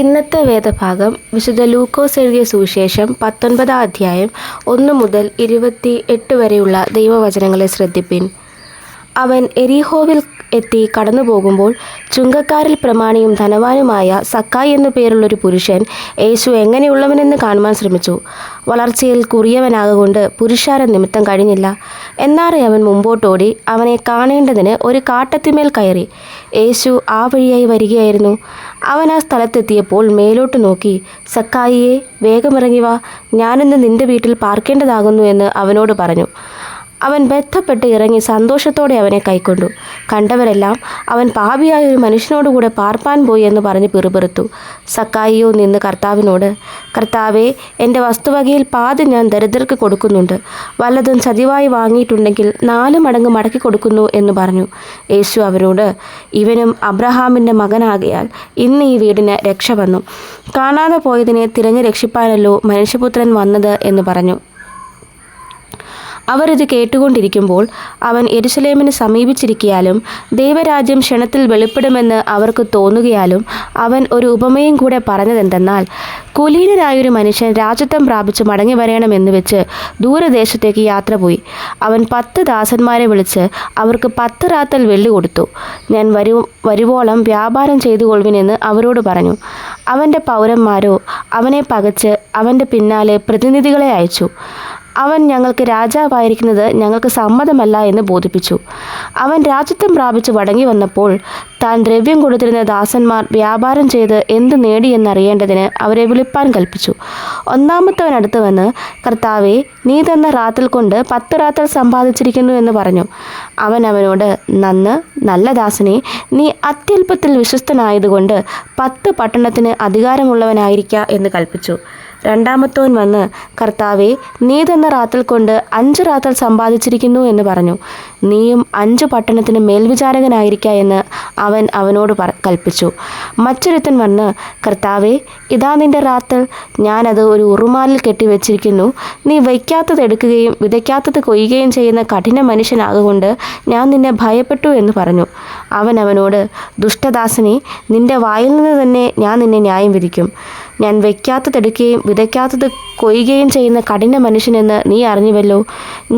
ഇന്നത്തെ വേദഭാഗം വിശുദ്ധ ലൂക്കോസ് എഴുതിയ സുവിശേഷം 19 അധ്യായം 1 മുതൽ 28 വരെയുള്ള ദൈവവചനങ്ങളെ ശ്രദ്ധിപ്പിൻ. അവൻ എരീഹോവിൽ എത്തി കടന്നു പോകുമ്പോൾ ചുങ്കക്കാരിൽ പ്രമാണിയും ധനവാനുമായ സക്കായി എന്നു പേരുള്ളൊരു പുരുഷൻ യേശു എങ്ങനെയുള്ളവനെന്ന് കാണുവാൻ ശ്രമിച്ചു. വളർച്ചയിൽ കുറിയവനാകൊണ്ട് പുരുഷാരം നിമിത്തം കഴിഞ്ഞില്ല. എന്നാറെ അവൻ മുമ്പോട്ടോടി അവനെ കാണേണ്ടതിന് ഒരു കാട്ടത്തിന്മേൽ കയറി. യേശു ആ വഴിയായി വരികയായിരുന്നു. അവൻ ആ സ്ഥലത്തെത്തിയപ്പോൾ മേലോട്ട് നോക്കി, സക്കായിയെ, വേഗമിറങ്ങി വാ, ഞാനിന്ന് നിന്റെ വീട്ടിൽ പാർക്കേണ്ടതാകുന്നു എന്ന് അവനോട് പറഞ്ഞു. അവൻ ബന്ധപ്പെട്ട് ഇറങ്ങി സന്തോഷത്തോടെ അവനെ കൈക്കൊണ്ടു. കണ്ടവരെല്ലാം അവൻ പാപിയായ ഒരു മനുഷ്യനോടുകൂടെ പാർപ്പാൻ പോയി എന്ന് പറഞ്ഞ് പിറുപിറുത്തു. സക്കായിയോ നിന്ന് കർത്താവിനോട്, കർത്താവേ, എൻ്റെ വസ്തുവകയിൽ പാതി ഞാൻ ദരിദ്രർക്ക് കൊടുക്കുന്നുണ്ട്. വല്ലതും ചതിവായി വാങ്ങിയിട്ടുണ്ടെങ്കിൽ 4 മടങ്ങ് മടക്കി കൊടുക്കുന്നു എന്ന് പറഞ്ഞു. യേശു അവരോട്, ഇവനും അബ്രഹാമിൻ്റെ മകനാകയാൽ ഇന്ന് ഈ വീടിന് രക്ഷ വന്നു. കാണാതെ പോയതിനെ തിരഞ്ഞു രക്ഷിപ്പാനല്ലോ മനുഷ്യപുത്രൻ വന്നത് എന്ന് പറഞ്ഞു. അവർ ഇത് കേട്ടുകൊണ്ടിരിക്കുമ്പോൾ അവൻ യെരുശലേമിന് സമീപിച്ചിരിക്കയാലും ദൈവരാജ്യം ക്ഷണത്തിൽ വെളിപ്പെടുമെന്ന് അവർക്ക് തോന്നുകയാലും അവൻ ഒരു ഉപമയും കൂടെ പറഞ്ഞതെന്തെന്നാൽ, കുലീനനായൊരു മനുഷ്യൻ രാജത്വം പ്രാപിച്ച് മടങ്ങി വരണമെന്ന് വെച്ച് ദൂരദേശത്തേക്ക് യാത്ര പോയി. അവൻ 10 ദാസന്മാരെ വിളിച്ച് അവർക്ക് 10 റാത്തൽ വെള്ളി കൊടുത്തു. ഞാൻ വരുവോളം വ്യാപാരം ചെയ്തു കൊള്ളുവിനെന്ന് അവരോട് പറഞ്ഞു. അവൻ്റെ പൗരന്മാരോ അവനെ പകച്ച് അവൻ്റെ പിന്നാലെ പ്രതിനിധികളെ അയച്ചു. അവൻ ഞങ്ങൾക്ക് രാജാവായിരിക്കുന്നത് ഞങ്ങൾക്ക് സമ്മതമല്ല എന്ന് ബോധിപ്പിച്ചു. അവൻ രാജത്വം പ്രാപിച്ച് മടങ്ങി വന്നപ്പോൾ താൻ ദ്രവ്യം കൊടുത്തിരുന്ന ദാസന്മാർ വ്യാപാരം ചെയ്ത് എന്ത് നേടിയെന്നറിയേണ്ടതിന് അവരെ വിളിപ്പാൻ കൽപ്പിച്ചു. 1-മത്തവൻ അടുത്ത് വന്ന്, കർത്താവേ, നീ തന്ന റാത്തൽ കൊണ്ട് 10 റാത്തൽ സമ്പാദിച്ചിരിക്കുന്നു എന്ന് പറഞ്ഞു. അവൻ അവനോട്, നന്ന്, നല്ല ദാസനെ, നീ അത്യല്പത്തിൽ വിശ്വസ്തനായതുകൊണ്ട് 10 പട്ടണത്തിന് അധികാരമുള്ളവനായിരിക്ക എന്ന് കൽപ്പിച്ചു. 2-മത്തവൻ വന്ന്, കർത്താവേ, നീ തന്ന റാത്തൽ കൊണ്ട് 5 റാത്തൽ സമ്പാദിച്ചിരിക്കുന്നു എന്ന് പറഞ്ഞു. നീയും 5 പട്ടണത്തിന് മേൽവിചാരകനായിരിക്ക എന്ന് അവൻ അവനോട് കൽപ്പിച്ചു. മറ്റൊരുത്തൻ വന്ന്, കർത്താവേ, ഇതാ നിന്റെ റാത്തൽ, ഞാനത് ഒരു ഉറുമാലിൽ കെട്ടിവെച്ചിരിക്കുന്നു. നീ വയ്ക്കാത്തത് എടുക്കുകയും വിതയ്ക്കാത്തത് കൊയ്യുകയും ചെയ്യുന്ന കഠിന മനുഷ്യനാകൊണ്ട് ഞാൻ നിന്നെ ഭയപ്പെട്ടു എന്ന് പറഞ്ഞു. അവൻ അവനോട്, ദുഷ്ടദാസനെ, നിന്റെ വായിൽ നിന്ന് തന്നെ ഞാൻ നിന്നെ ന്യായം വിധിക്കും. ഞാൻ വയ്ക്കാത്തതെടുക്കുകയും വിതയ്ക്കാത്തത് കൊയ്യുകയും ചെയ്യുന്ന കഠിന മനുഷ്യനെന്ന് നീ അറിഞ്ഞുവല്ലോ.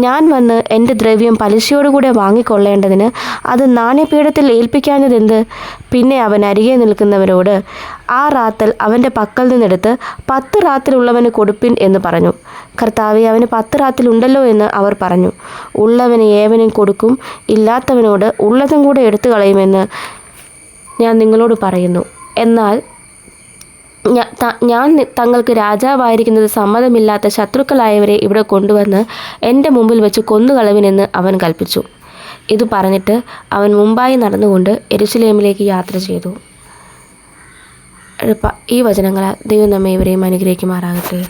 ഞാൻ വന്ന് എൻ്റെ ദ്രവ്യം പലിശയോടുകൂടെ വാങ്ങിക്കൊള്ളേണ്ടതിന് അത് നാണ്യപീഠത്തിൽ ഏൽപ്പിക്കാഞ്ഞതെന്ത്? പിന്നെ അവൻ അരികെ നിൽക്കുന്നവരോട്, ആ റാത്തൽ അവൻ്റെ പക്കൽ നിന്നെടുത്ത് 10 റാത്തലുള്ളവന് കൊടുപ്പിൻ എന്ന് പറഞ്ഞു. കർത്താവേ, അവന് 10 റാത്തലുണ്ടല്ലോ എന്ന് അവർ പറഞ്ഞു. ഉള്ളവന് ഏവനും കൊടുക്കും, ഇല്ലാത്തവനോട് ഉള്ളതും കൂടെ എടുത്തു കളയുമെന്ന് ഞാൻ നിങ്ങളോട് പറയുന്നു. എന്നാൽ ഞാൻ തങ്ങൾക്ക് രാജാവായിരിക്കുന്നത് സമ്മതമില്ലാത്ത ശത്രുക്കളായവരെ ഇവിടെ കൊണ്ടുവന്ന് എൻ്റെ മുമ്പിൽ വെച്ച് കൊന്നുകളവിനെന്ന് അവൻ കൽപ്പിച്ചു. ഇത് പറഞ്ഞിട്ട് അവൻ മുമ്പായി നടന്നുകൊണ്ട് യെരുശലേമിലേക്ക് യാത്ര ചെയ്തു. ഈ വചനങ്ങളാൽ ദൈവം നമ്മെ ഇവരെയും അനുഗ്രഹിക്കുമാറാകട്ടെ.